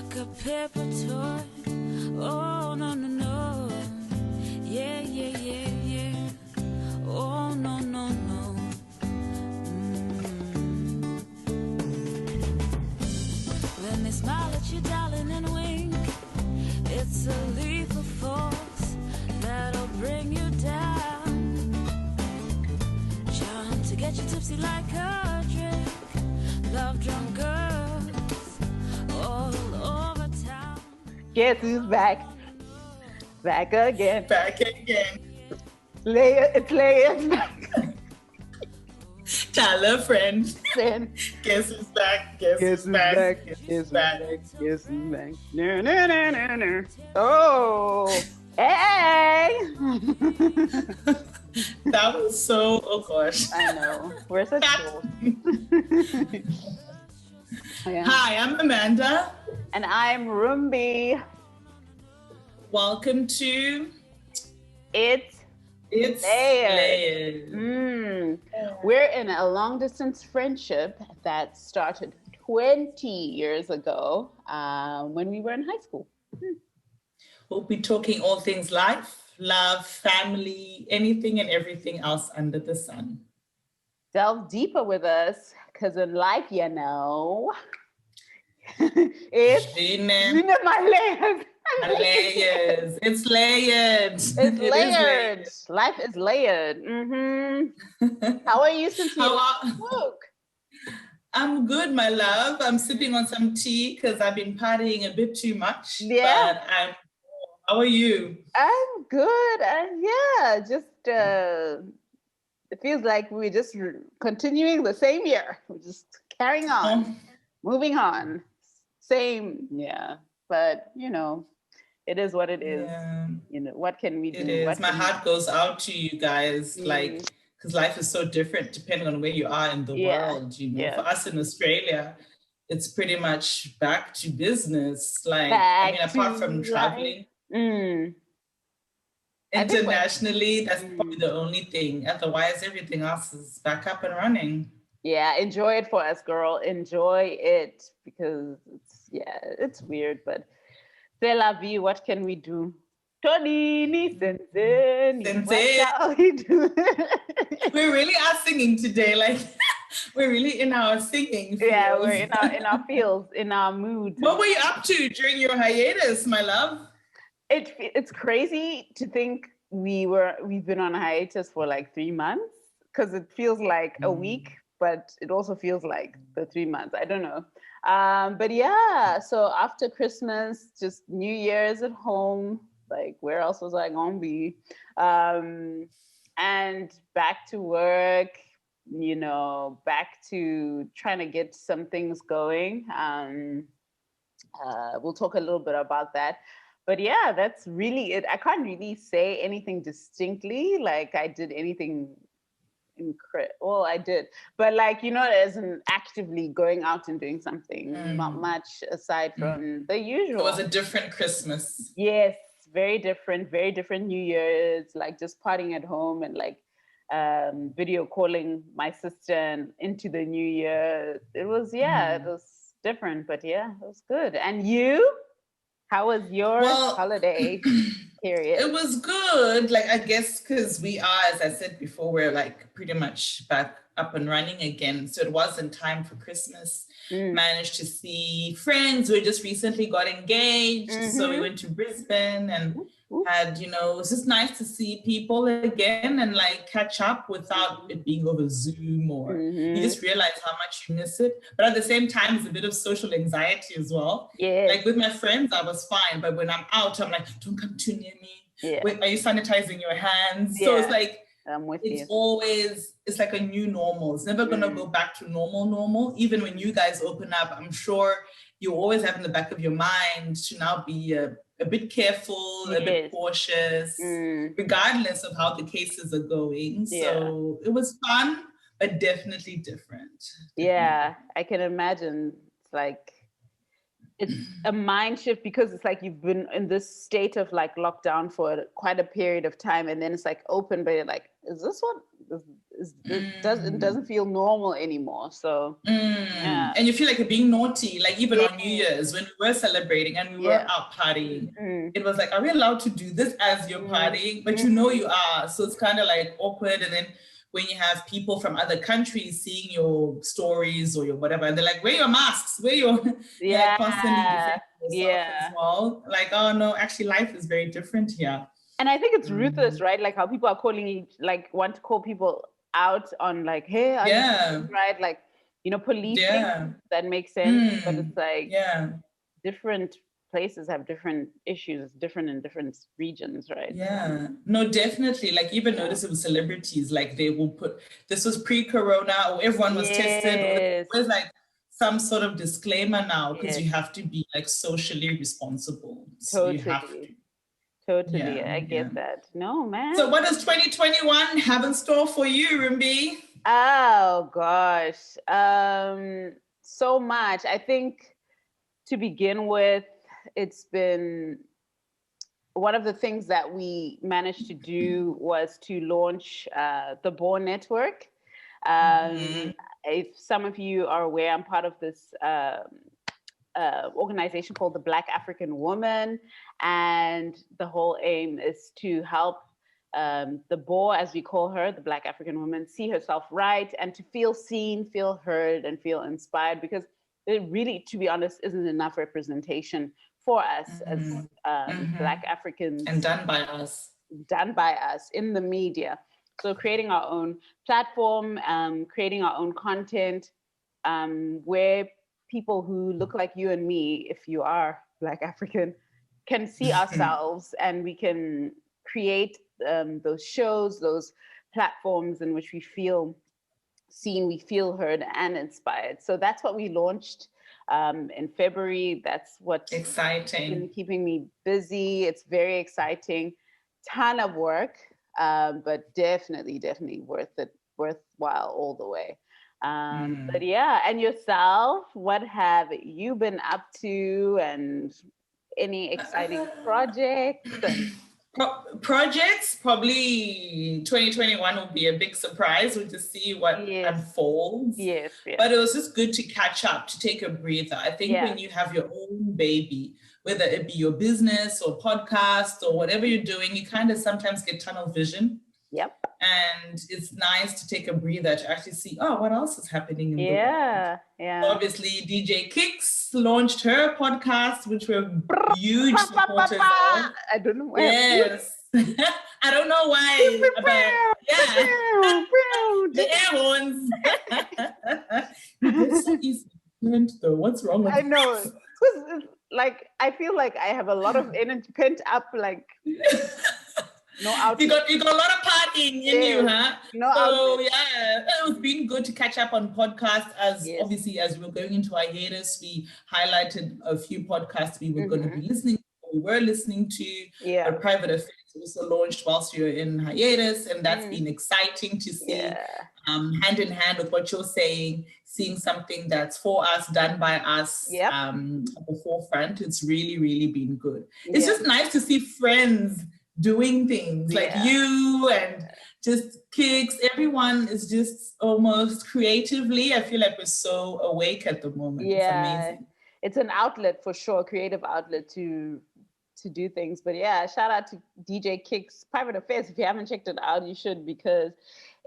like a paper toy. Oh, no, no, no. Yeah, yeah, yeah, yeah. Oh, no, no, no. When they smile at you, darling, and wink, it's a lethal force that'll bring you down. Trying to get you tipsy like a drink. Love drunk girls all over town. Guess who's back? Back again. Back again. It's layered. Tell a friend. Guess who's back? Guess who's back? Guess who's back? Guess who's back? No, no, no, no, no. Oh, hey! That was so, oh gosh. I know. We're such fools. Yeah. Hi, I'm Amanda. And I'm Rumbi. Welcome to It's Layered. We're in a long distance friendship that started 20 years ago when we were in high school. We'll be talking all things life, love, family, anything and everything else under the sun. Delve deeper with us, because in life, you know, it's my layers. Layers. It's layered. It's layered. Life is layered. How are you since you woke? I'm good, my love. I'm sipping on some tea because I've been partying a bit too much. Yeah. But how are you? I'm good. And yeah, just it feels like we're just continuing the same year. We're just carrying on, moving on. Same, yeah. But you know, it is what it is. Yeah. You know, what can we do? It is. My heart goes out to you guys, like, because life is so different depending on where you are in the world. You know, for us in Australia, it's pretty much back to business. Like, apart from traveling. Internationally, that's probably the only thing. Otherwise, everything else is back up and running. Yeah, enjoy it for us, girl. Enjoy it, because it's weird, but c'est la vie. What can we do? Tonini Sensei, what shall we do? We really are singing today. Like, we're really in our singing fields. Yeah, we're in our fields, in our moods. What were you up to during your hiatus, my love? It's crazy to think we've been on a hiatus for like 3 months, because it feels like a week, but it also feels like the 3 months. I don't know. But yeah, so after Christmas, just New Year's at home, like where else was I gonna be? And back to work, you know, back to trying to get some things going. We'll talk a little bit about that. But yeah, that's really it. I can't really say anything distinctly, like I did anything well, I did, but like, you know, as in actively going out and doing something, not much aside from the usual. It was a different Christmas. Yes, very different New Year's, like just partying at home and like video calling my sister and into the new year. It was, it was different, but yeah, it was good. And you? How was your holiday period? It was good. Like, I guess because we are, as I said before, we're like pretty much back up and running again. So it wasn't time for Christmas. Managed to see friends. We just recently got engaged. So we went to Brisbane and had, you know, it was just nice to see people again and like catch up without it being over Zoom or you just realize how much you miss it. But at the same time, it's a bit of social anxiety as well. Yeah. Like with my friends, I was fine. But when I'm out, I'm like, don't come too near me. Yeah. Wait, are you sanitizing your hands? Yeah. So it's like, it's like a new normal. It's never going to go back to normal. Even when you guys open up, I'm sure you always have in the back of your mind to now be a bit careful, a bit cautious, regardless of how the cases are going. So it was fun, but definitely different. Yeah, I can imagine. It's like, it's a mind shift, because it's like you've been in this state of like lockdown for quite a period of time, and then it's like open, but you're like, is this what doesn't feel normal anymore. So yeah. And you feel like you're being naughty, like even on New Year's when we were celebrating and we were out partying. It was like, are we allowed to do this as you're partying? But you know you are. So it's kind of like awkward. And then when you have people from other countries seeing your stories or your whatever, and they're like, wear your masks, wear your like constantly defending yourself as well. Like, oh no, actually life is very different here. And I think it's ruthless, right? Like how people are want to call people out on like, hey, right? Like, you know, policing, that makes sense. But it's like different places have different issues, different in different regions, right? Yeah, no, definitely. Like even notice it with celebrities, like they will put, this was pre-corona or everyone was tested, or there's like some sort of disclaimer now because you have to be like socially responsible. So you have to. Totally, I get that. No, man. So what does 2021 have in store for you, Rimbi? Oh, gosh. So much. I think to begin with, it's been one of the things that we managed to do was to launch the Born Network. If some of you are aware, I'm part of this organization called the Black African Woman, and the whole aim is to help the Boer, as we call her, the Black African woman, see herself right and to feel seen, feel heard, and feel inspired, because it really, to be honest, isn't enough representation for us as Black Africans. And done by us in the media. So creating our own platform, creating our own content, where people who look like you and me, if you are Black African, can see ourselves, and we can create those shows, those platforms in which we feel seen, we feel heard and inspired. So that's what we launched in February. That's what's been keeping me busy. It's very exciting, ton of work, but definitely worthwhile all the way. But yeah, and yourself, what have you been up to, and any exciting projects? Projects, probably 2021 will be a big surprise. We'll just see what unfolds. Yes. But it was just good to catch up, to take a breather. I think when you have your own baby, whether it be your business or podcast or whatever you're doing, you kind of sometimes get tunnel vision. Yep. And it's nice to take a breather to actually see, what else is happening in the world. Yeah. So obviously, DJ Kicks launched her podcast, which we're huge supporters of. I don't know why. Yes. I don't know why. But the air horns. It's so easy though. What's wrong with I know. Like, I feel like I have a lot of energy pent up, like... No outlet. You got a lot of partying in you, huh? No outlet. It's been good to catch up on podcasts, as obviously as we were going into our hiatus, we highlighted a few podcasts we were going to be listening to. A Private Affairs also launched whilst we were in hiatus, and that's been exciting to see hand in hand with what you're saying, seeing something that's for us, done by us at the forefront. It's really, really been good. It's just nice to see friends doing things like you and just Kicks. Everyone is just almost creatively, I feel like we're so awake at the moment. It's amazing. It's an outlet for sure, creative outlet to do things. But shout out to DJ Kicks Private Affairs. If you haven't checked it out, you should, because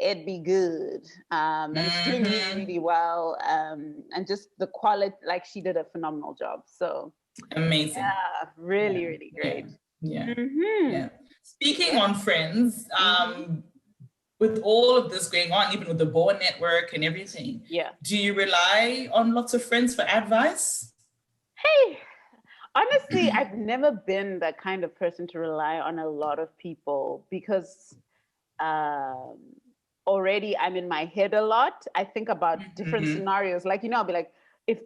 it'd be good. And it's doing really, really well. And just the quality, like, she did a phenomenal job. So amazing. Really, really great. Speaking on friends, with all of this going on, even with the Born Network and everything, do you rely on lots of friends for advice? Hey, honestly, I've never been that kind of person to rely on a lot of people, because already I'm in my head a lot. I think about different scenarios. Like, I'll be like,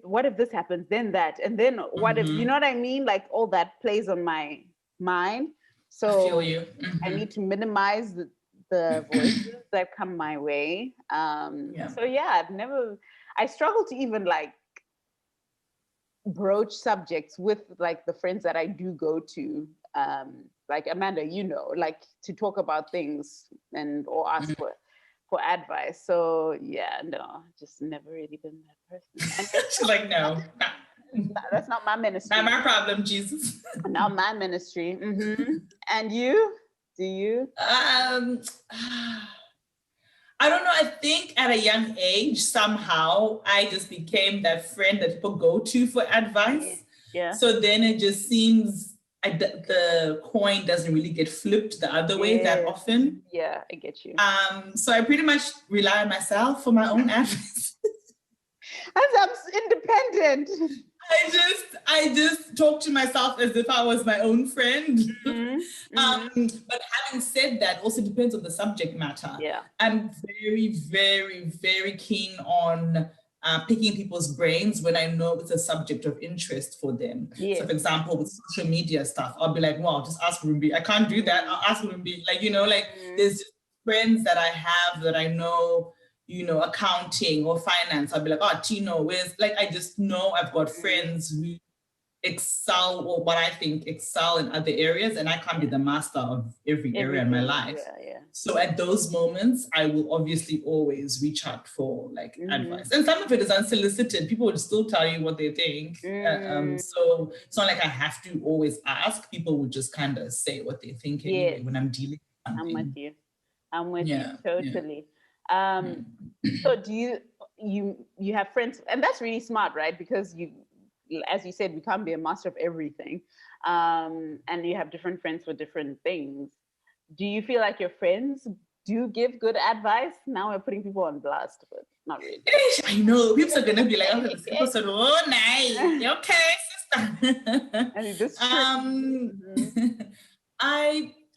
what if this happens, then that, and then what if, you know what I mean? Like, all that plays on my mind. So I feel you. I need to minimize the voices that come my way. So I struggle to even like broach subjects with like the friends that I do go to, like Amanda, like to talk about things or ask for for advice. So yeah, no, just never really been that person. And She's like, no, that's not my ministry. not my problem, Jesus. Not my ministry. And you? Do you? I don't know. I think at a young age, somehow I just became that friend that people go to for advice. Yeah. So then it just seems the coin doesn't really get flipped the other way that often. Yeah, I get you. So I pretty much rely on myself for my own advice. I'm independent. I just talk to myself as if I was my own friend. But having said that, also depends on the subject matter. Yeah. I'm very, very, very keen on picking people's brains when I know it's a subject of interest for them. Yes. So for example, with social media stuff, I'll be like, wow, just ask Rumbi. I can't do that. I'll ask Rumbi. Like, there's just friends that I have that I know, accounting or finance. I'll be like, oh, Tino, where's, like, I just know I've got friends who excel, or what I think excel in other areas, and I can't be the master of every area in my life. Yeah. So at those moments, I will obviously always reach out for advice. And some of it is unsolicited. People will still tell you what they think. So it's not like I have to always ask. People would just kind of say what they think anyway when I'm dealing with something. I'm with you totally. So do you have friends, and that's really smart, right? Because you, as you said, we can't be a master of everything, and you have different friends for different things. Do you feel like your friends do give good advice? Now we're putting people on blast, but not really. I know people are gonna be like, oh, this episode, oh, nice, okay, sister.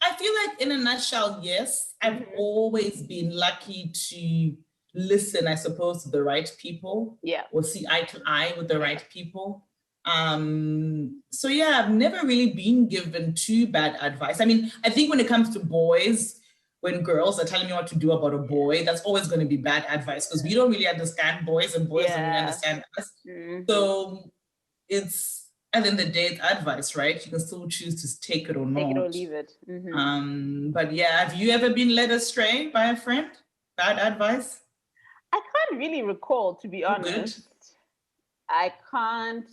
I feel like, in a nutshell, yes, I've always been lucky to listen, I suppose, to the right people. Yeah. Or see eye to eye with the right people. So yeah, I've never really been given too bad advice. I mean, I think when it comes to boys, when girls are telling me what to do about a boy, that's always going to be bad advice, because we don't really understand boys, and boys don't really understand us. So it's, at the end of the day, it's advice, right? You can still choose to take it or not. Take it or leave it. But yeah, have you ever been led astray by a friend? Bad advice? I can't really recall, to be honest. Good. I can't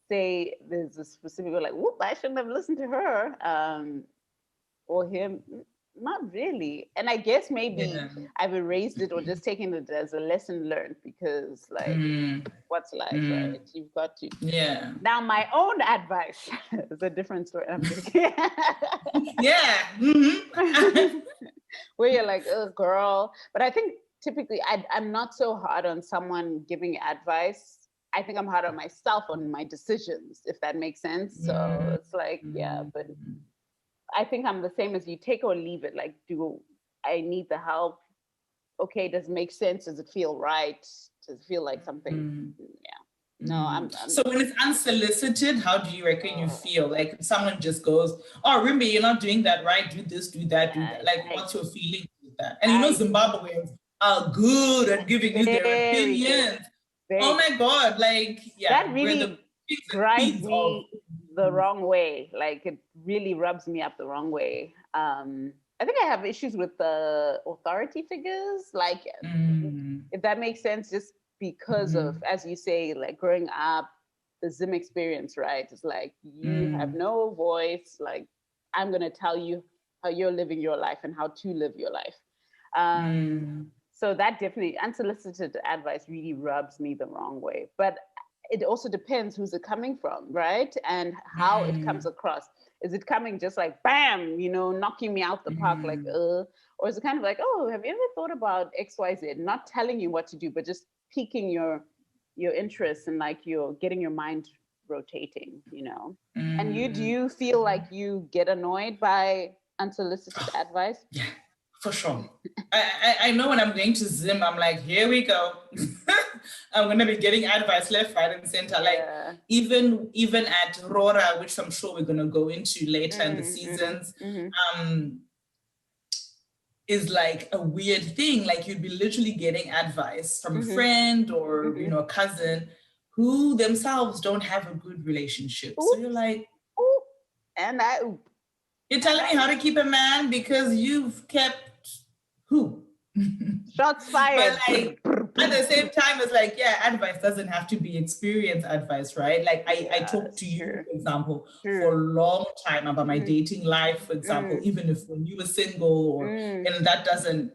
say there's a specific, like, whoop, I shouldn't have listened to her or him. Not really. And I guess maybe I've erased it or just taken it as a lesson learned, because like, what's life, right? You've got to. Yeah. Now, my own advice is a different story. I'm just where you're like, oh, girl. But I think typically I'm not so hard on someone giving advice. I think I'm hard on myself on my decisions, if that makes sense. So it's like, but I think I'm the same as you. Take or leave it. Like, do I need the help? Okay, does it make sense? Does it feel right? Does it feel like something? No, I'm. So when it's unsolicited, how do you reckon you feel? Like, if someone just goes, oh, Rimbi, you're not doing that right. Do this, do that, do that. Like, what's your feeling with that? And Zimbabweans are good at giving you their opinions. Oh my God, like, that really drives me the wrong way. Like, it really rubs me up the wrong way. I think I have issues with the authority figures, like, if that makes sense, just because of, as you say, like, growing up, the Zim experience, right? It's like, you have no voice. Like, I'm going to tell you how you're living your life and how to live your life. So that definitely, unsolicited advice really rubs me the wrong way. But it also depends who's it coming from, right? And how it comes across. Is it coming just like, bam, knocking me out the park, like, or is it kind of like, oh, have you ever thought about XYZ? Not telling you what to do, but just piquing your interest, and like you're getting your mind rotating, And do you feel like you get annoyed by unsolicited advice? Yeah. For sure. I know when I'm going to Zim, I'm like, here we go. I'm going to be getting advice left, right, and center. Like, even at Rora, which I'm sure we're going to go into later in the seasons, is like a weird thing. Like, you'd be literally getting advice from a friend or, a cousin who themselves don't have a good relationship. So you're like, you're telling me how to keep a man because you've kept who? Shots fired. But like at the same time, it's like, yeah, advice doesn't have to be experience advice, right? Like I talked to you, for example, for a long time about my dating life, for example, even if when you were single or and that doesn't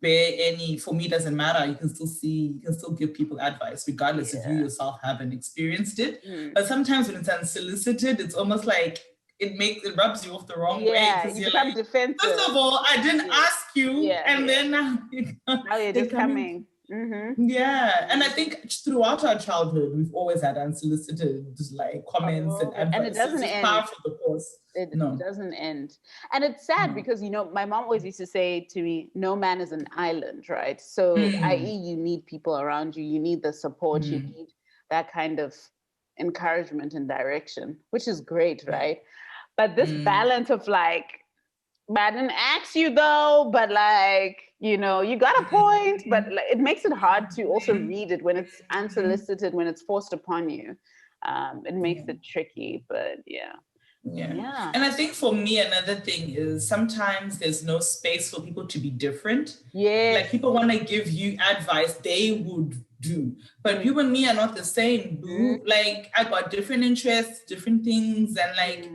bear any, for me, doesn't matter. You can still give people advice, regardless if you yourself haven't experienced it. But sometimes when it's unsolicited, it's almost like it rubs you off the wrong way, because you're like, defensive. First of all, I didn't ask you, and then now you're just coming. Yeah, and I think throughout our childhood, we've always had unsolicited like comments and advice. And it doesn't end. Part of the course. It doesn't end. And it's sad because, you know, my mom always used to say to me, no man is an island, right? So, i.e., you need people around you, you need the support, you need that kind of encouragement and direction, which is great, right? But this balance of like, I didn't ask you though, but like, you know, you got a point, but like, it makes it hard to also read it when it's unsolicited, when it's forced upon you. It makes it tricky, but yeah. And I think for me, another thing is sometimes there's no space for people to be different. Like people want to give you advice they would do, but you and me are not the same, boo. Like I got different interests, different things, and like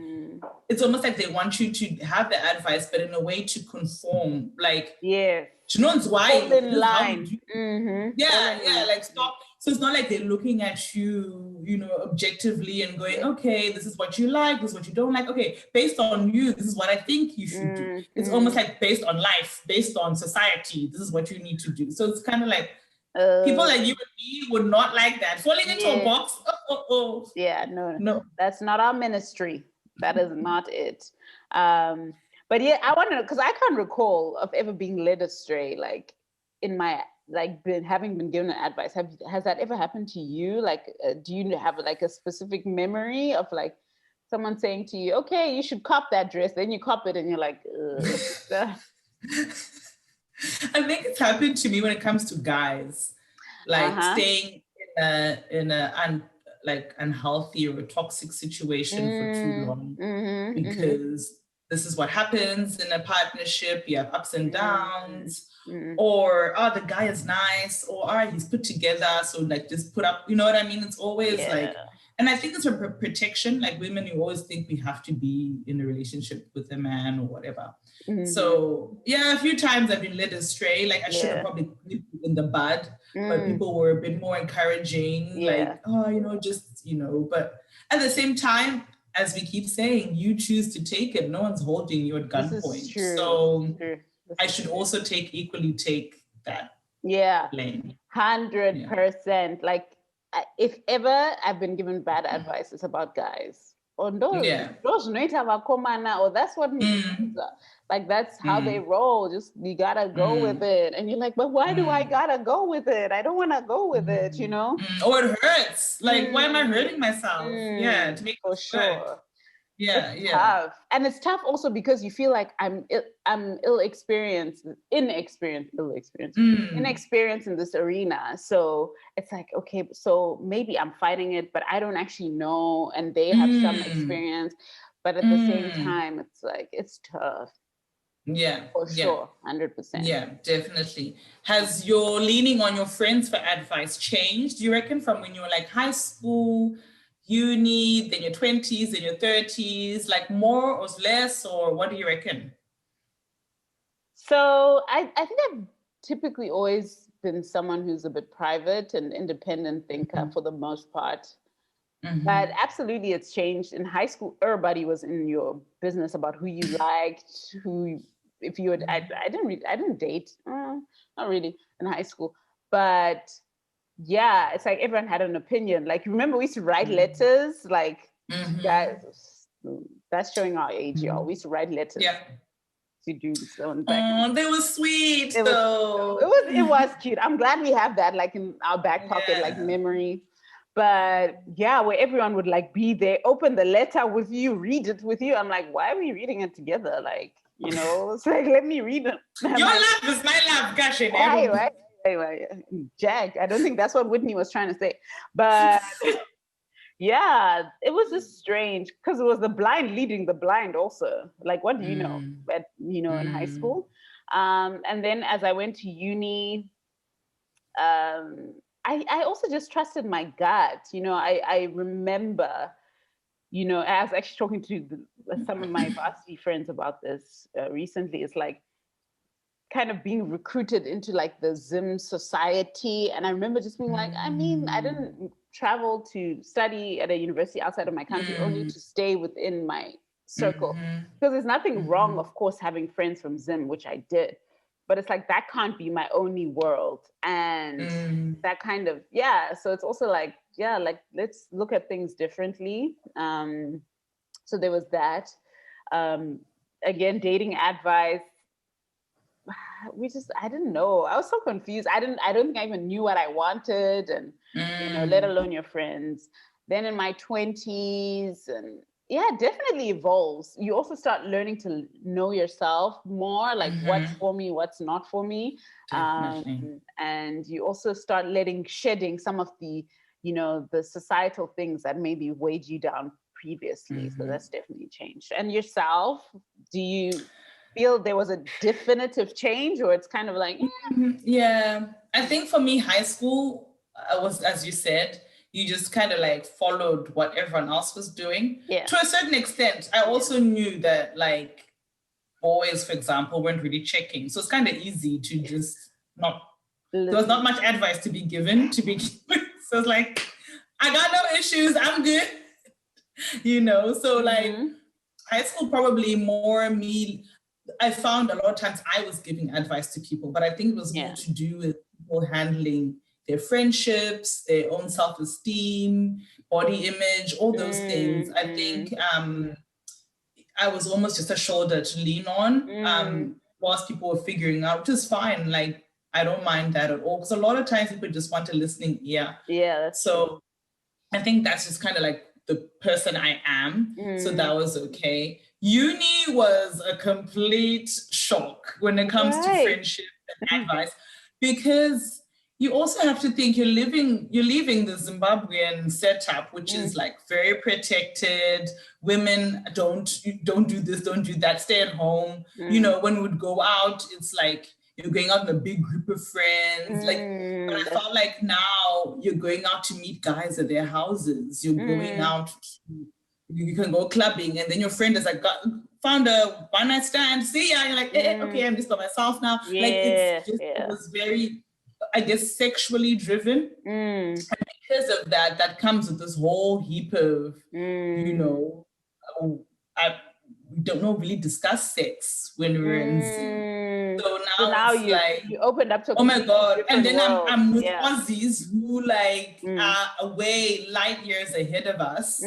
it's almost like they want you to have the advice, but in a way to conform. Like you know why in line. Like stop. So it's not like they're looking at you, you know, objectively and going, okay, this is what you like, this is what you don't like. Okay, based on you, this is what I think you should do. It's almost like based on life, based on society, this is what you need to do. So it's kind of like people like you and me would not like that. Falling into a box. Yeah, no. That's not our ministry. That is not it. But yeah, I want to know, because I can't recall of ever being led astray, like in my having been given advice. Has that ever happened to you? Like, do you have like a specific memory of like someone saying to you, okay, you should cop that dress, then you cop it and you're like, I think it's happened to me when it comes to guys, like staying in a unhealthy or a toxic situation for too long, because this is what happens in a partnership. You have ups and downs. Or the guy is nice, or he's put together, so like just put up, you know what I mean? It's always like, and I think it's a protection. Like women, you always think we have to be in a relationship with a man or whatever. So a few times I've been led astray. Like I should have probably nipped it in the bud, but people were a bit more encouraging. Like, just, but at the same time, as we keep saying, you choose to take it. No one's holding you at gunpoint. So I should also equally take that blame. 100%. Like, if ever I've been given bad advice, it's about guys. Or those or that's what like that's how they roll. Just you gotta go with it. And you're like, but why do I gotta go with it? I don't wanna go with it, you know? Or it hurts. Like, why am I hurting myself? To make for sure. Good. It's tough. And it's tough also because you feel like I'm inexperienced in this arena. So it's like, okay, so maybe I'm fighting it, but I don't actually know, and they have some experience. But at the same time, it's like, it's tough. Yeah. For sure. 100%. Yeah, definitely. Has your leaning on your friends for advice changed, do you reckon, from when you were like high school, uni, then your 20s, then your 30s, like more or less, or what do you reckon? So I think I've typically always been someone who's a bit private and independent thinker for the most part. But absolutely it's changed. In high school, everybody was in your business about who you liked, if you had, I didn't date, not really in high school, but yeah, it's like everyone had an opinion. Like, remember we used to write letters, like guys, that's showing our age, y'all. We used to write letters to do so. They were sweet. It was cute. I'm glad we have that like in our back pocket, like memory. But yeah, where everyone would like be there, open the letter with you, read it with you. I'm like, why are we reading it together? Like, it's like, let me read it. Your love is my love, gosh. Anyway, Jack, I don't think that's what Whitney was trying to say. But yeah, it was just strange because it was the blind leading the blind also. Like, what do you know? In high school. And then as I went to uni, I also just trusted my gut. I remember, I was actually talking to some of my varsity friends about this recently. It's like kind of being recruited into like the Zim society. And I remember just being like, I didn't travel to study at a university outside of my country, only to stay within my circle. Because there's nothing wrong, of course, having friends from Zim, which I did. But it's like, that can't be my only world. And that kind of, so it's also like, let's look at things differently. So there was that. Again, dating advice. I didn't know. I was so confused. I don't think I even knew what I wanted, and let alone your friends. Then in my 20s, and definitely evolves. You also start learning to know yourself more, like what's for me, what's not for me. And you also start shedding some of the, the societal things that maybe weighed you down previously. So that's definitely changed. And yourself, do you feel there was a definitive change, or it's kind of like I think for me, high school was, as you said, you just kind of like followed what everyone else was doing. To a certain extent. I also knew that like boys, for example, weren't really checking, so it's kind of easy to just not, there was not much advice to be given to begin with. So it's like, I got no issues, I'm good. So like high school, probably more me. I found a lot of times I was giving advice to people, but I think it was more to do with people handling their friendships, their own self-esteem, body image, all those things. I think I was almost just a shoulder to lean on whilst people were figuring out, which is fine. Like, I don't mind that at all, because a lot of times people just want a listening ear. So I think that's just kind of like the person I am. So that was okay. Uni was a complete shock when it comes to friendship and advice, because you also have to think you're leaving the Zimbabwean setup, which is like very protected. Women don't do this, don't do that, stay at home. When we would go out, it's like you're going out in a big group of friends. But I felt like now you're going out to meet guys at their houses. You're going out, you can go clubbing, and then your friend is like, found a one-night stand, see ya. You're like, okay, I'm just by myself now. It was very, I guess, sexually driven. And because of that, that comes with this whole heap of, we don't really discuss sex when we were in Zoom. So now it's like, you opened up to, oh my God. And then I'm with Aussies who like are way light years ahead of us.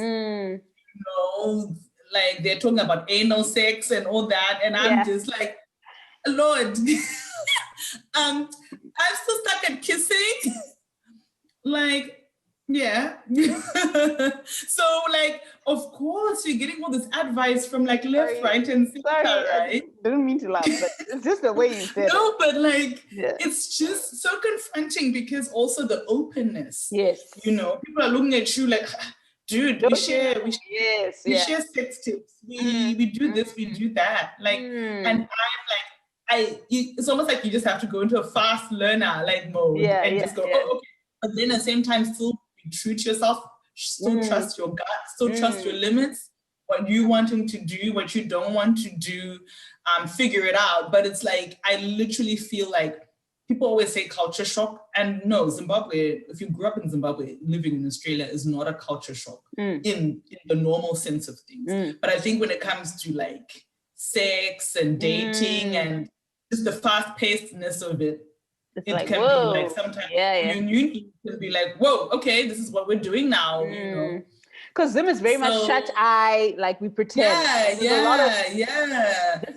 Like they're talking about anal sex and all that. And I'm just like, Lord, I'm still stuck at kissing. Like, so like, of course you're getting all this advice from like left, right, and center, right? I didn't mean to laugh, but it's just the way you said it. But like, it's just so confronting, because also the openness. People are looking at you like, dude, we share sex tips. We do this, we do that. Like, and I'm like, it's almost like you just have to go into a fast learner like mode and just go, oh, okay. But then at the same time, still be true to yourself, still trust your gut, still trust your limits, what you wanting to do, what you don't want to do, figure it out. But it's like, I literally feel like people always say culture shock. And no, Zimbabwe, if you grew up in Zimbabwe, living in Australia is not a culture shock in the normal sense of things. But I think when it comes to like sex and dating and just the fast-pacedness of it, it like, can be like sometimes you can be like, whoa, okay, this is what we're doing now, Because Zim is very much shut eye, like we pretend.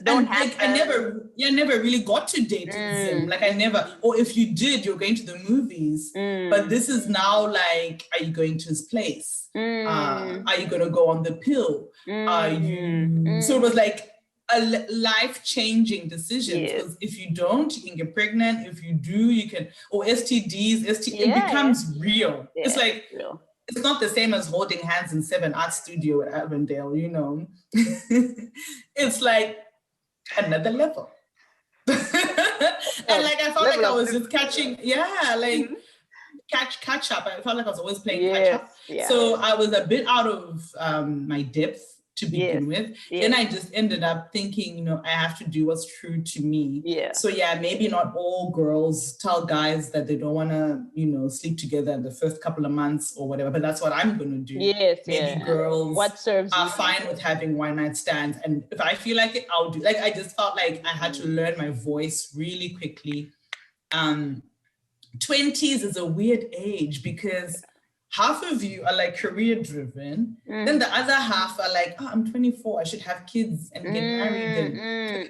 Don't happen. Like, I never really got to date Zim. Like I never, or if you did, you're going to the movies. But this is now like, are you going to his place? Are you going to go on the pill? Are you? So it was like a life-changing decision. Because if you don't, you can get pregnant. If you do, you can, or STDs, it becomes real. It's like, real. It's not the same as holding hands in 7 Art Studio at Avondale, It's like another level. And like I felt like I was just catching, catch up. I felt like I was always playing catch up. Yeah. So I was a bit out of my depth to begin with. Then I just ended up thinking, I have to do what's true to me. So maybe not all girls tell guys that they don't want to, sleep together in the first couple of months or whatever, but that's what I'm going to do. Maybe girls are fine with having one night stands. And if I feel like it, I'll do. Like, I just felt like I had to learn my voice really quickly. 20s is a weird age because half of you are like career driven, then the other half are like, I'm 24, I should have kids and get married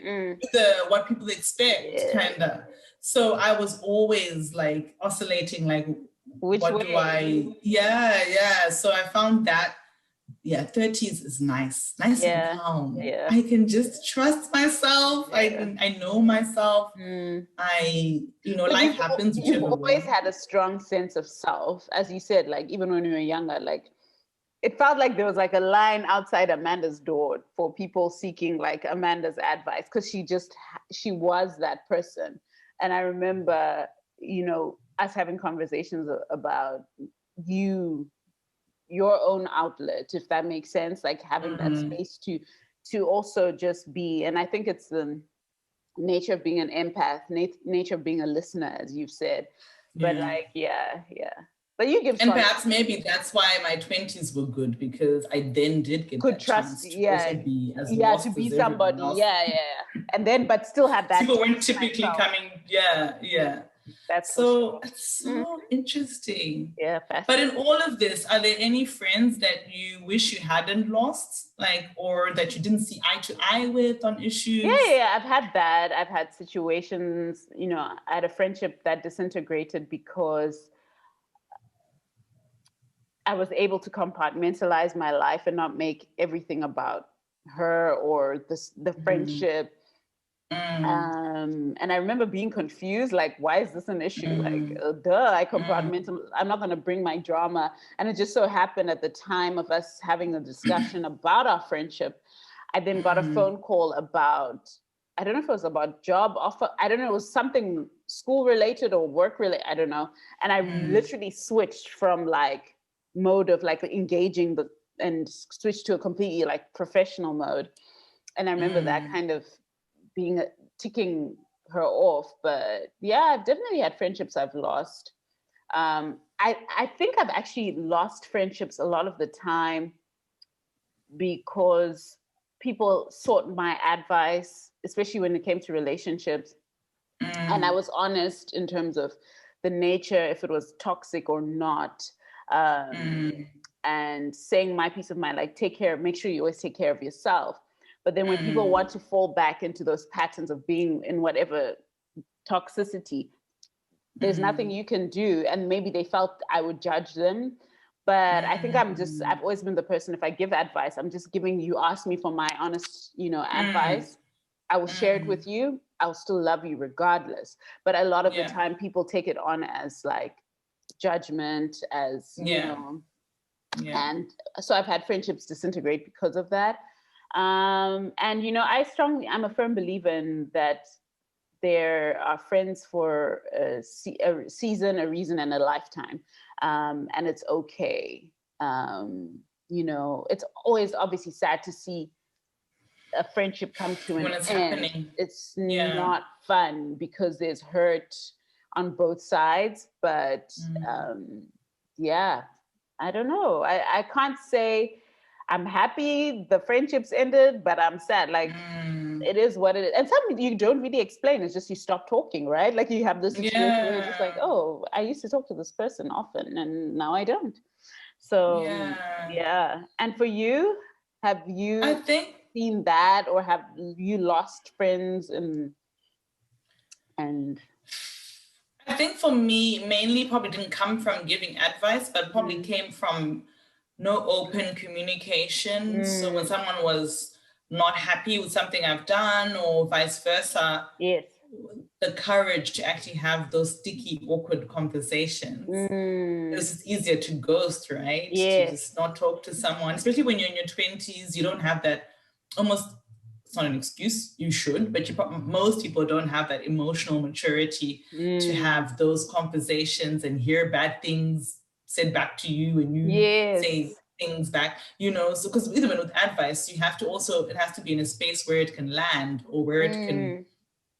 and what people expect, kind of. So I was always like oscillating, like, which what way? do I? So I found that 30s is nice and calm. I can just trust myself. I know myself. Life happens. You've always had a strong sense of self, as you said, like even when you were younger, like it felt like there was like a line outside Amanda's door for people seeking like Amanda's advice, because she was that person. And I remember, us having conversations about your own outlet, if that makes sense, like having that space to also just be. And I think it's the nature of being an empath, nature of being a listener, as you've said. But but you give, and perhaps maybe that's why my 20s were good, because I then did get that trust, chance to also be as lost to be as somebody, else. And then but still have that. People weren't typically coming, That's so it's so interesting. But in all of this, are there any friends that you wish you hadn't lost, like, or that you didn't see eye to eye with on issues? I've had that. I've had situations, I had a friendship that disintegrated because I was able to compartmentalize my life and not make everything about her or the friendship. And I remember being confused, like, why is this an issue? Like, I compartmental. I'm not going to bring my drama. And it just so happened at the time of us having a discussion about our friendship, I then got a phone call about, I don't know if it was about job offer. I don't know. It was something school related or work related. I don't know. And I literally switched from like mode of like engaging and switched to a completely like professional mode. And I remember that kind of being ticking her off. But I've definitely had friendships I've lost. I think I've actually lost friendships a lot of the time because people sought my advice, especially when it came to relationships. And I was honest in terms of the nature, if it was toxic or not. And saying my piece of mind, like, make sure you always take care of yourself. But then when people want to fall back into those patterns of being in whatever toxicity, there's nothing you can do. And maybe they felt I would judge them. But I think I've always been the person, if I give advice, I'm just giving you, ask me for my honest, advice. I will share it with you. I'll still love you regardless. But a lot of the time people take it on as like judgment, as, and so I've had friendships disintegrate because of that. And, I'm a firm believer in that there are friends for a season, a reason, and a lifetime. And it's okay. It's always obviously sad to see a friendship come to an end. Happening. It's not fun because there's hurt on both sides. But I don't know. I can't say I'm happy the friendships ended, but I'm sad. Like, it is what it is. And some you don't really explain. It's just you stop talking, right? Like you have this situation where you're just like, oh, I used to talk to this person often and now I don't. So, And for you, have you seen that, or have you lost friends? And I think for me, mainly probably didn't come from giving advice, but probably came from no open communication. So when someone was not happy with something I've done or vice versa, the courage to actually have those sticky, awkward conversations. It's just easier to ghost, right? To just not talk to someone, especially when you're in your 20s, you don't have that almost it's not an excuse, you should, but most people don't have that emotional maturity to have those conversations and hear bad things said back to you and you say things back, you know. So because even with advice, you have to also, it has to be in a space where it can land, or where it can,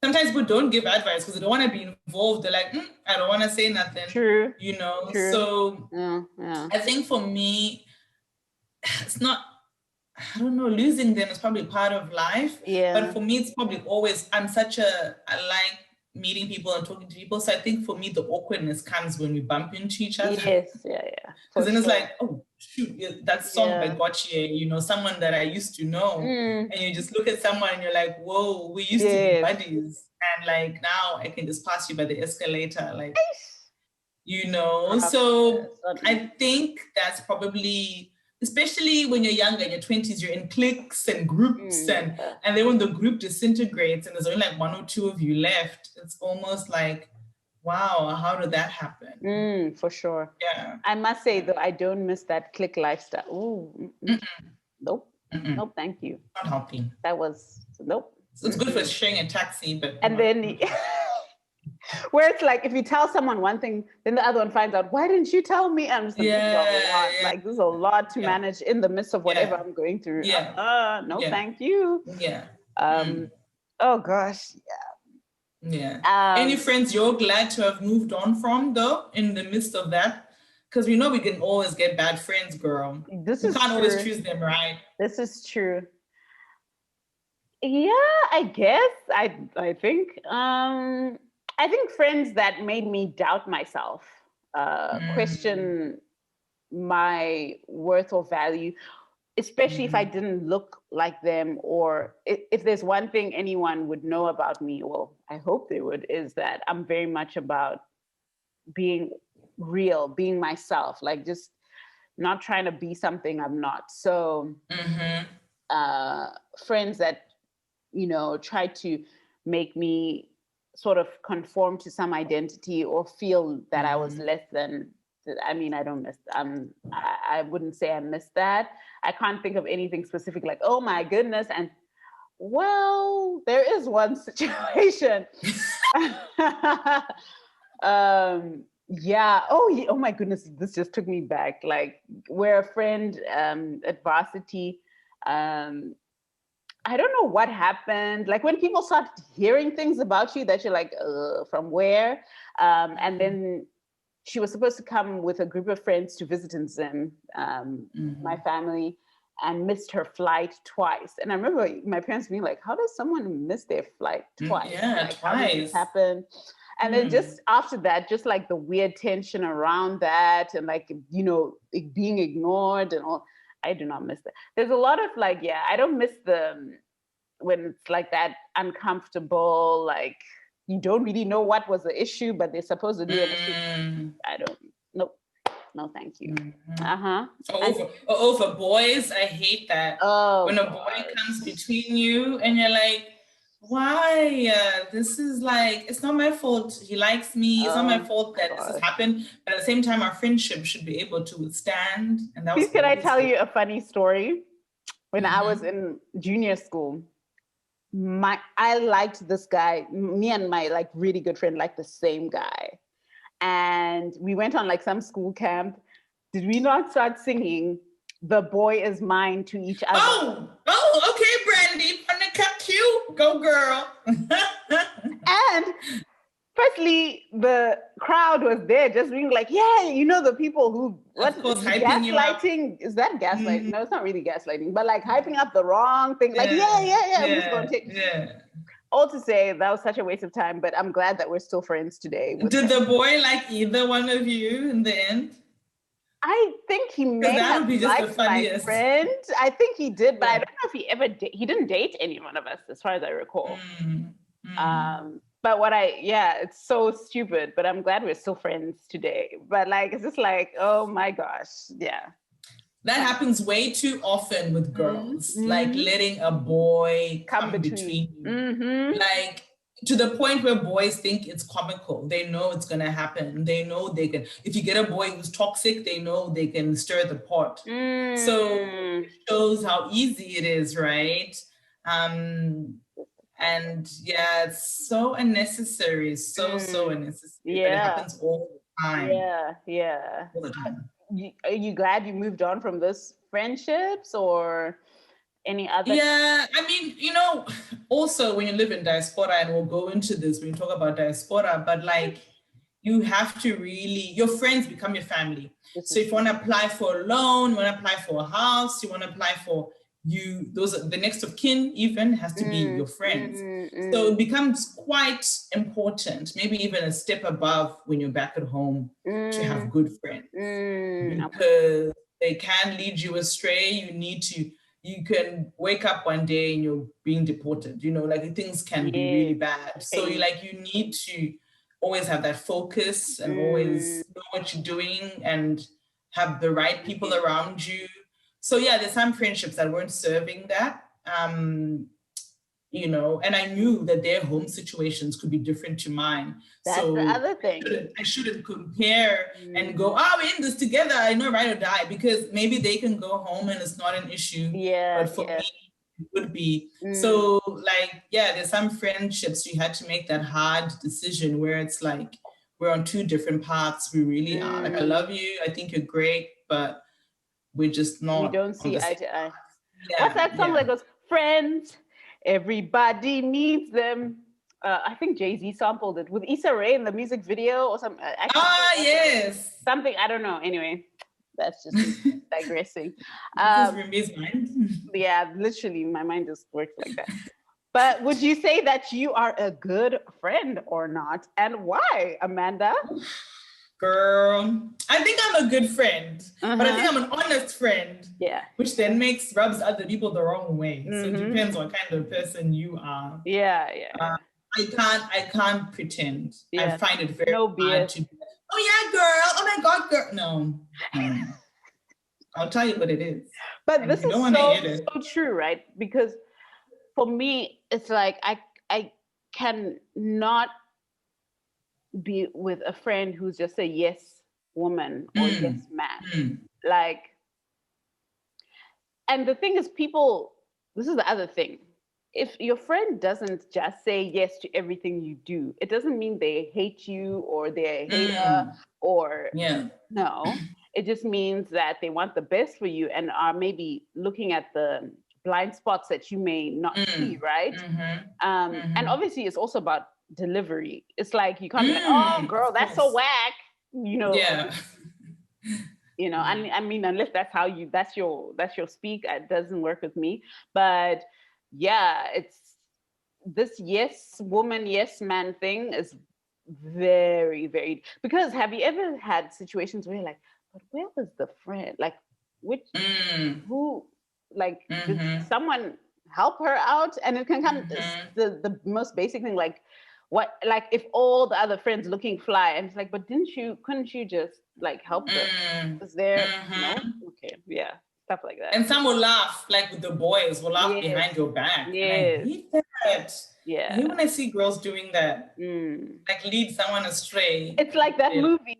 sometimes people don't give advice because they don't want to be involved. They're like, I don't want to say nothing. True. You know, True. so I think for me, it's not, I don't know, losing them is probably part of life. Yeah. But for me, it's probably always, I like meeting people and talking to people. So I think for me, the awkwardness comes when we bump into each other. Yes, yeah. Because then it's like, oh, shoot, that song by Gotye, you know, someone that I used to know. And you just look at someone and you're like, whoa, we used to be buddies. And like, now I can just pass you by the escalator. Like, you know, so I think that's probably, especially when you're younger, in your 20s, you're in cliques and groups, and then when the group disintegrates and there's only like one or two of you left, it's almost like, wow, how did that happen? For sure. Yeah. I must say, though, I don't miss that clique lifestyle. Ooh. Nope. Nope, thank you. Not helping. That was, nope. So it's good for sharing a taxi, but... And then... where it's like, if you tell someone one thing, then the other one finds out, why didn't you tell me? I'm just like, this is a lot. Like, this is a lot to manage in the midst of whatever I'm going through. No, thank you. Oh gosh. Any friends you're glad to have moved on from, though, in the midst of that? Because we know we can always get bad friends, girl. You can't always choose them, right? This is true. Yeah, I guess. I think. I think friends that made me doubt myself, question my worth or value, especially if I didn't look like them, or if there's one thing anyone would know about me, well, I hope they would, is that I'm very much about being real, being myself, like just not trying to be something I'm not. So friends that, you know, try to make me sort of conform to some identity or feel that I was less than, I mean, I don't miss, I wouldn't say I miss that. I can't think of anything specific like, oh my goodness. And well, there is one situation. Oh my goodness, this just took me back. Like, where a friend at varsity, I don't know what happened. Like when people start hearing things about you that you're like, from where? And then she was supposed to come with a group of friends to visit in Zim, my family, and missed her flight twice. And I remember my parents being like, how does someone miss their flight twice? Like, twice. How did this happen? And then just after that, just like the weird tension around that, and like, you know, being ignored and all. I do not miss that. There's a lot of like, I don't miss when it's like that uncomfortable, like you don't really know what was the issue, but they're supposed to do an issue. I don't, nope. No, thank you. Over boys, I hate that. When a boy comes between you and you're like, why? This is like, it's not my fault. He likes me. It's not my fault that this has happened. But at the same time, our friendship should be able to withstand. And that Please, can I tell you a funny story? When I was in junior school, I liked this guy. Me and my like really good friend liked the same guy. And we went on like some school camp. Did we not start singing "The Boy Is Mine" to each other? Oh, okay, Brandy. Cute. Go girl. And firstly, the crowd was there just being like, you know, the people who, gaslighting? Is that gaslighting? No, it's not really gaslighting, but like hyping up the wrong thing. Like, who's gonna take all to say that was such a waste of time, but I'm glad that we're still friends today. Did the boy like either one of you in the end? I think he may have liked my friend. I think he did, but I don't know if he ever did. He didn't date any one of us, as far as I recall. But it's so stupid, but I'm glad we're still friends today. But like, it's just like, oh my gosh, That happens way too often with girls, like letting a boy come between you. Like, to the point where boys think it's comical. They know it's going to happen. They know they can, if you get a boy who's toxic, they know they can stir the pot. So it shows how easy it is, right? And yeah, it's so unnecessary, so unnecessary. Yeah. But it happens all the time. Yeah. All the time. Are you glad you moved on from this friendships or any other? Yeah, I mean, also when you live in diaspora, and we'll go into this when you talk about diaspora, but like you have to really, your friends become your family. So if you want to apply for a loan, you want to apply for a house, you want to apply for those are the next of kin even has to be your friends. So it becomes quite important, maybe even a step above when you're back at home to have good friends because they can lead you astray. You can wake up one day and you're being deported, like things can be really bad. So you need to always have that focus and always know what you're doing and have the right people around you. So yeah, there's some friendships that weren't serving that, and I knew that their home situations could be different to mine. That's so the other thing. I shouldn't compare and go, we're in this together, I know, ride or die, because maybe they can go home and it's not an issue. But for me, it would be. So there's some friendships you had to make that hard decision where it's like, we're on two different paths. We really are. Like, I love you, I think you're great, but we're just not. We don't see eye to eye. What's that song that goes, friends, everybody needs them? I think Jay-Z sampled it with Issa Rae in the music video or something. Yes. Something, I don't know. Anyway, that's just digressing. Yeah, literally, my mind just works like that. But would you say that you are a good friend or not? And why, Amanda? Girl, I think I'm a good friend, but I think I'm an honest friend. Yeah. Which then rubs other people the wrong way. So it depends what kind of person you are. I can't pretend. I find it very hard to be like, oh yeah, girl. Oh my God, girl. No. I'll tell you what it is. But this is so true, right? Because for me, it's like I cannot be with a friend who's just a yes woman or yes man. And the thing is, this is the other thing. If your friend doesn't just say yes to everything you do, it doesn't mean they hate you or they're a hater or no. It just means that they want the best for you and are maybe looking at the blind spots that you may not see, right? And obviously it's also about delivery. It's like you can't be like, oh girl, that's so whack, I mean, unless that's your speak, it doesn't work with me. But yeah, it's this yes woman, yes man thing is very, very, because have you ever had situations where you're like, but where was the friend? Like, who, like, did someone help her out? And it can come the most basic thing, like, what, like, if all the other friends looking fly, and it's like, but couldn't you just like help them? Is there no? Okay, yeah, stuff like that. And some will laugh, like with the boys, will laugh behind your back. Yes. And I hate that. I hate when I see girls doing that. Like lead someone astray. It's like that movie.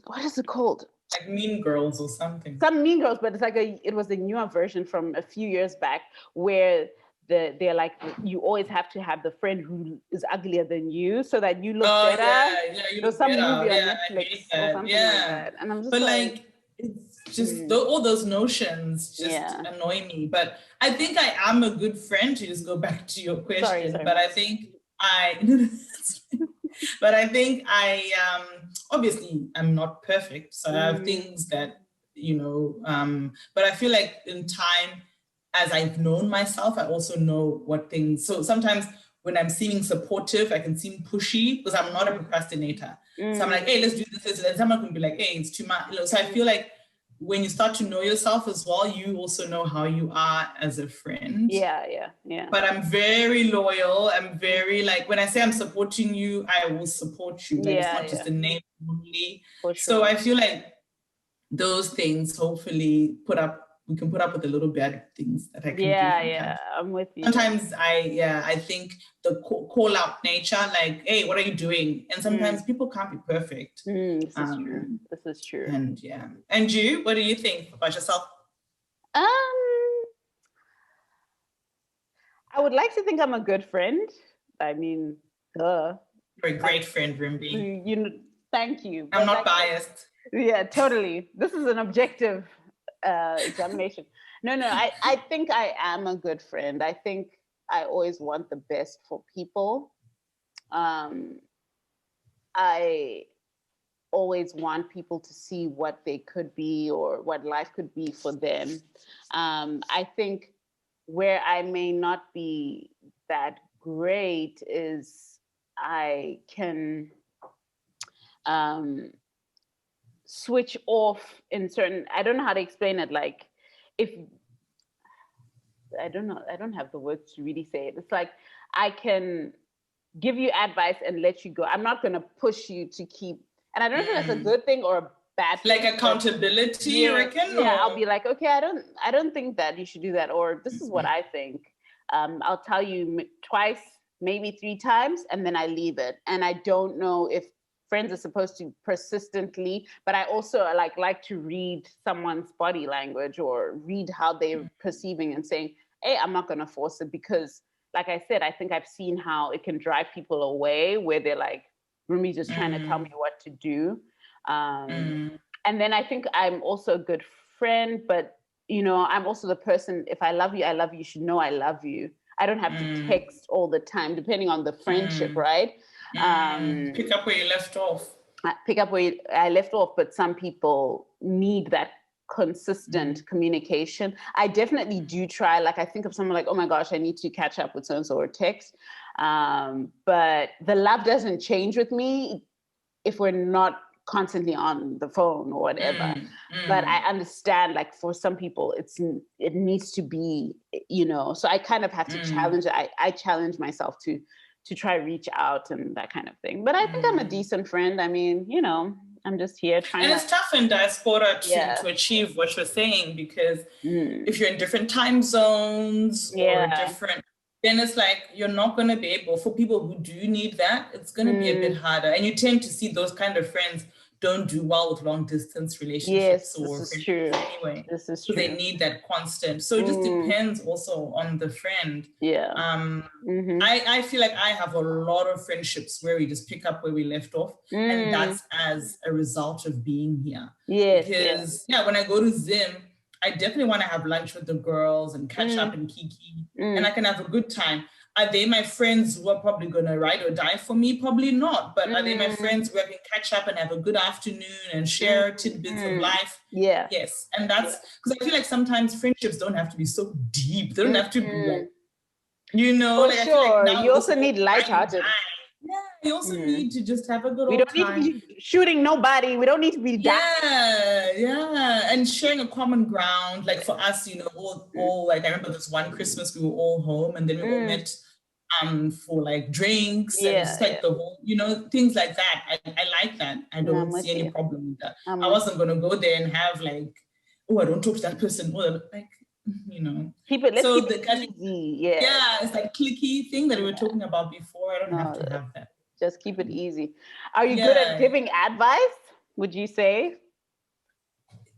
What is it called? Like Mean Girls or something. Some Mean Girls, but it's like it was a newer version from a few years back where they're like, you always have to have the friend who is uglier than you so that you look better. Yeah, you look some better. movie on Netflix or something like that. And I'm just it's just all those notions just annoy me. But I think I am a good friend, to just go back to your question. Sorry. But I think but I think obviously I'm not perfect. So I have things that, but I feel like in time, as I've known myself, I also know what things. So sometimes when I'm seeming supportive, I can seem pushy because I'm not a procrastinator. So I'm like, hey, let's do this. And someone can be like, hey, it's too much. So I feel like when you start to know yourself as well, you also know how you are as a friend. Yeah. But I'm very loyal. I'm very like, when I say I'm supporting you, I will support you. Like, it's not just a name only. Sure. So I feel like those things hopefully we can put up with a little bad things that I can do. Yeah, I'm with you. Sometimes I think the call out nature, like, hey, what are you doing? And sometimes people can't be perfect. This is true. And and you, what do you think about yourself? I would like to think I'm a good friend. I mean, duh. You're a great friend, Rimbi. You know, thank you. I'm not biased. Yeah, totally. This is an objective examination. No, I think I am a good friend. I think I always want the best for people. I always want people to see what they could be or what life could be for them. I think where I may not be that great is I can switch off in certain, I don't know how to explain it. Like if, I don't know, I don't have the words to really say it. It's like, I can give you advice and let you go. I'm not going to push you to keep, and I don't know if that's a good thing or a bad thing. Like accountability, you reckon? Yeah, I'll be like, okay, I don't think that you should do that. Or this is what I think. I'll tell you twice, maybe 3 times, and then I leave it. And I don't know if friends are supposed to persistently, but I also like to read someone's body language or read how they're perceiving and saying, hey, I'm not going to force it, because like I said, I think I've seen how it can drive people away where they're like, Rumi's just trying to tell me what to do. And then I think I'm also a good friend, but you know, I'm also the person, if I love you, you should know I love you. I don't have to text all the time, depending on the friendship, right? Pick up where you left off. Pick up where I left off, but some people need that consistent communication. I definitely do try, like I think of someone like, oh my gosh, I need to catch up with so-and-so or text. But the love doesn't change with me if we're not constantly on the phone or whatever. But I understand, like for some people, it needs to be, you know, so I kind of have to challenge it. I challenge myself to try reach out and that kind of thing. But I think I'm a decent friend. I mean, you know, I'm just here trying. And it's tough in diaspora to achieve what you're saying, because if you're in different time zones or different, then it's like you're not going to be able, for people who do need that, it's going to be a bit harder. And you tend to see those kind of friends don't do well with long distance relationships. Yes, this is true. Anyway, this is true. They need that constant. So it just depends also on the friend. Yeah. I feel like I have a lot of friendships where we just pick up where we left off, and that's as a result of being here. Yes. Because when I go to Zim, I definitely want to have lunch with the girls and catch up and kiki, and I can have a good time. Are they my friends who are probably going to ride or die for me? Probably not. But are they my friends where I can catch up and have a good afternoon and share tidbits of life? Yeah. Yes. And that's because I feel like sometimes friendships don't have to be so deep. They don't have to be like, you know. For sure. Like, you also need lighthearted. Yeah, you also need to just have a good We don't need to be shooting nobody. We don't need to be and sharing a common ground. Like for us, you know, all like I remember this one Christmas we were all home, and then we all met for like drinks and just like the whole, you know, things like that. I like that. I don't see any problem with that. I wasn't gonna go there and have like, oh, I don't talk to that person. Or like, you know, keep it easy. Yeah, it's like cliquey thing that we were talking about before. I don't have to have that. Just keep it easy. Are you good at giving advice, would you say?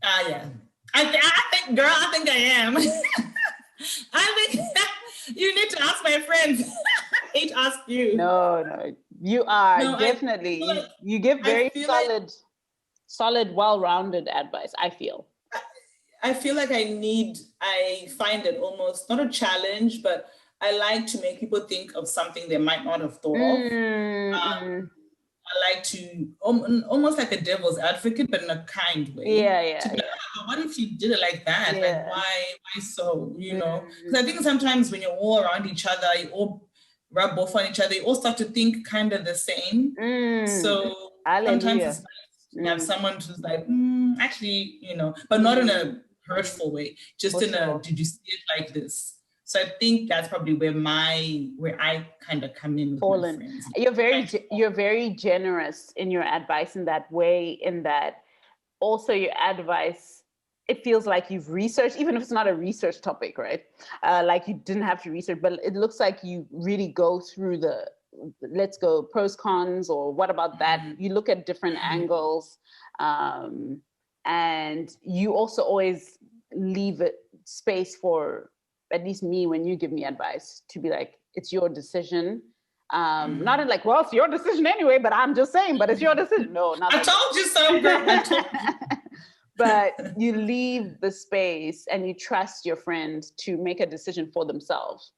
Yeah. I think, girl, I think I am. I think you need to ask my friends. I hate to ask you. No, you are definitely. You give very solid, well-rounded advice, I feel. I feel like I find it almost not a challenge, but I like to make people think of something they might not have thought of. I like to almost like a devil's advocate, but in a kind way. To be like, what if you did it like that? Like, why so? You know, because I think sometimes when you're all around each other, you all rub off on each other, you all start to think kind of the same. So sometimes it's nice to have someone who's like, actually, you know, but not in a hurtful way, just in a, did you see it like this? So I think that's probably where I kind of come in with my friends. You're very generous in your advice in that way, in that also your advice, it feels like you've researched, even if it's not a research topic, right? Like you didn't have to research, but it looks like you really go through let's go pros, cons, or what about that? You look at different angles, and you also always leave space for at least me, when you give me advice, to be like, it's your decision. Not in like, well, it's your decision anyway, but I'm just saying, but it's your decision. No, not I like told you so, girl. I told you. But you leave the space and you trust your friend to make a decision for themselves.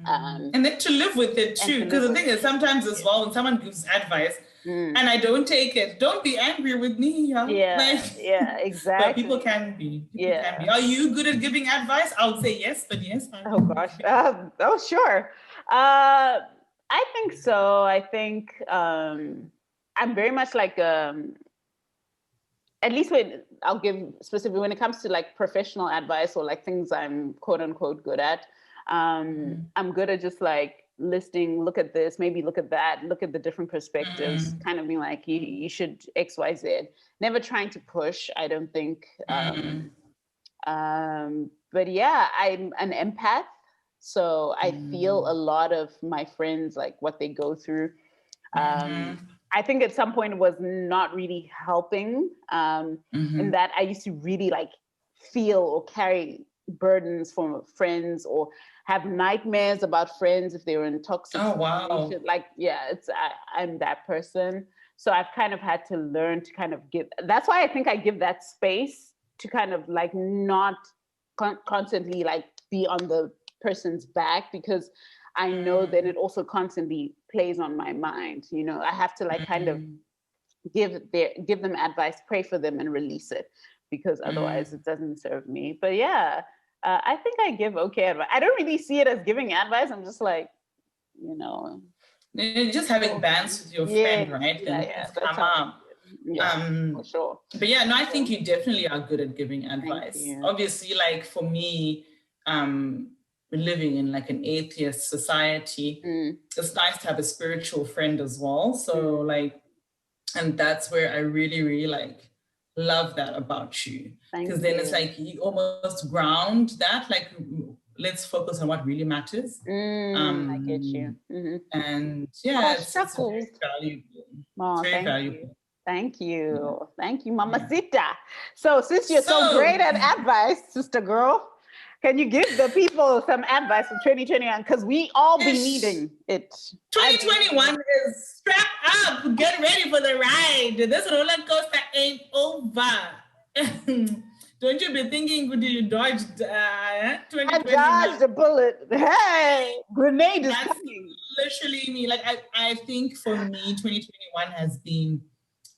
And then to live with it too. Because the thing is, sometimes as well, when someone gives advice and I don't take it, don't be angry with me. Yeah, exactly. But people can be. Are you good at giving advice? I would say yes, but yes. Oh gosh. Sure. I think so. I think I'm very much like, at least I'll give specifically when it comes to like professional advice or like things I'm quote unquote good at. I'm good at just like listening, look at this, maybe look at that, look at the different perspectives, kind of being like, you should X, Y, Z. Never trying to push, I don't think. But yeah, I'm an empath. So I feel a lot of my friends, like what they go through. I think at some point it was not really helping in that I used to really like feel or carry burdens from friends or have nightmares about friends if they were in toxic situations. Like, yeah, I'm that person. So I've kind of had to learn to kind of that's why I think I give that space to kind of like not constantly like be on the person's back, because I know that it also constantly plays on my mind. You know, I have to like kind of give them advice, pray for them, and release it, because otherwise it doesn't serve me. But yeah, I think I give okay advice. I don't really see it as giving advice. I'm just like, you know, just having bands with your friend, right? Come up. For sure. But yeah, no, I think you definitely are good at giving advice. Obviously, like for me, living in like an atheist society, it's nice to have a spiritual friend as well. So like, and that's where I really, really like love that about you. Because then it's like you almost ground that, like, let's focus on what really matters. I get you. And yeah, it's very valuable. Oh, it's very valuable. Thank you. Thank you, Mamacita. So since you're so great at advice, sister girl, can you give the people some advice for 2021? Because we all be needing it. 2021 is strap up. Get ready for the ride. This roller coaster ain't over. Don't you be thinking, could you dodge 2021? I dodged a bullet. Hey, grenade is coming. Literally me. Like, I think for me, 2021 has been,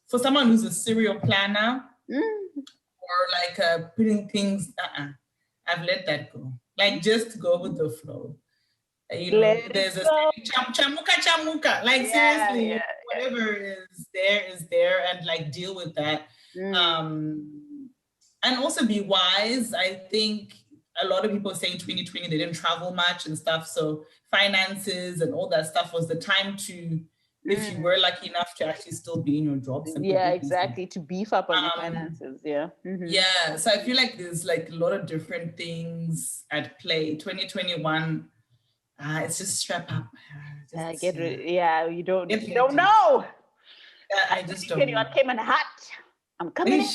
for someone who's a serial planner or like putting things, I've let that go. Like, just go with the flow. You know, there's a chamuka. Like, seriously, whatever is there, and like deal with that. And also be wise. I think a lot of people saying 2020 they didn't travel much and stuff. So finances and all that stuff was the time to, if you were lucky enough to actually still be in your jobs. And exactly. To beef up on your finances. Yeah. So I feel like there's like a lot of different things at play. 2021, it's just strap up. You don't know. I just don't know. Came in hot. I'm coming in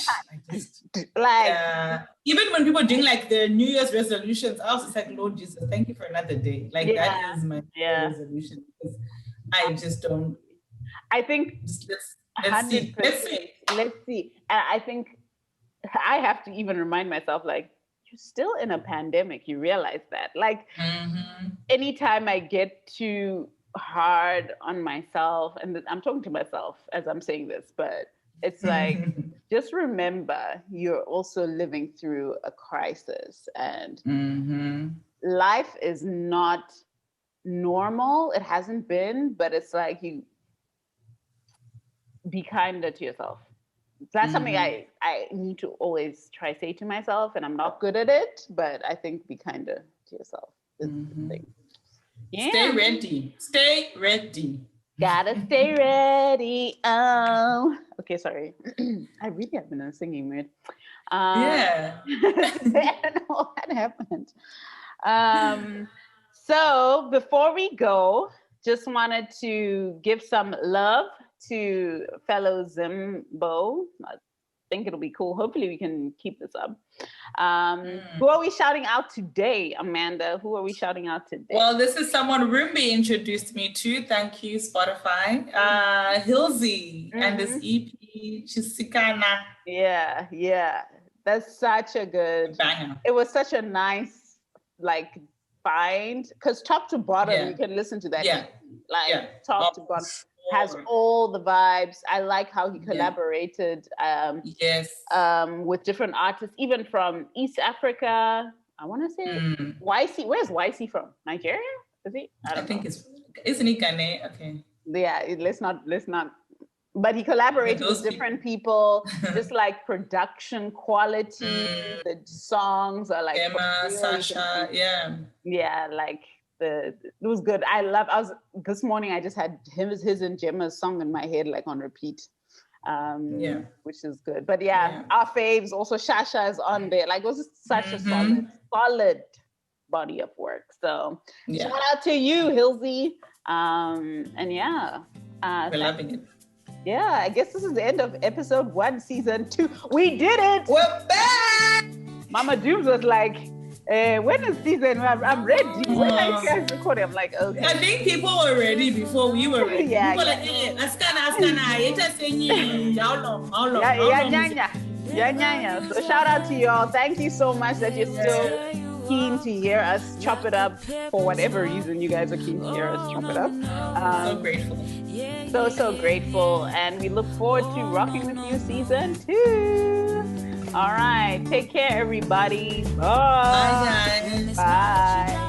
hot. Even when people doing like their New Year's resolutions, I was just like, Lord Jesus, thank you for another day. Like that is my resolution. Because I just don't. I think let's see. And I think I have to even remind myself, like, you're still in a pandemic. You realize that. Like, anytime I get too hard on myself, and I'm talking to myself as I'm saying this, but it's like, just remember, you're also living through a crisis, and life is not normal. It hasn't been, but it's like, you be kinder to yourself. That's something I need to always try to say to myself, and I'm not good at it, but I think be kinder to yourself is the thing. Yeah. Stay ready. Gotta stay ready. Oh, okay, sorry. I really have been in a singing mood. I don't know what happened. So before we go, just wanted to give some love to fellow Zimbo. think it'll be cool. Hopefully we can keep this up. Who are we shouting out today, Amanda? Who are we shouting out today? Well, this is someone Rumbi introduced me to. Thank you, Spotify. Hilsey and this EP, Chisikana. Yeah. That's such a good banger. It was such a nice, like, find, because top to bottom, you can listen to that. Top to bottom. Has all the vibes. I like how he collaborated with different artists, even from East Africa. I want to say YC. Where's YC from? Nigeria? Is he? I think isn't he Ghanaian? Okay. Yeah, let's not. But he collaborated with different people, just like production quality. The songs are like Emma, Sasha, yeah, like it was good. This morning I just had his and Gemma's song in my head like on repeat, which is good. But our faves also. Shasha is on there. Like it was just such a solid body of work. So shout out to you, Hilsey. We're loving it. Yeah, I guess this is the end of episode 1, season 2. We did it! We're back! Mama Dooms was like, when is season 1? I'm ready. When are you guys recording? I'm like, okay. I think people were ready before we were ready. People were like, Askana. How long? So shout out to y'all. Thank you so much that you're still keen to hear us chop it up for whatever reason you guys are keen to hear us chop it up. So grateful. So grateful, and we look forward to rocking with you season 2. All right, take care, everybody. Bye. Bye, guys. Bye.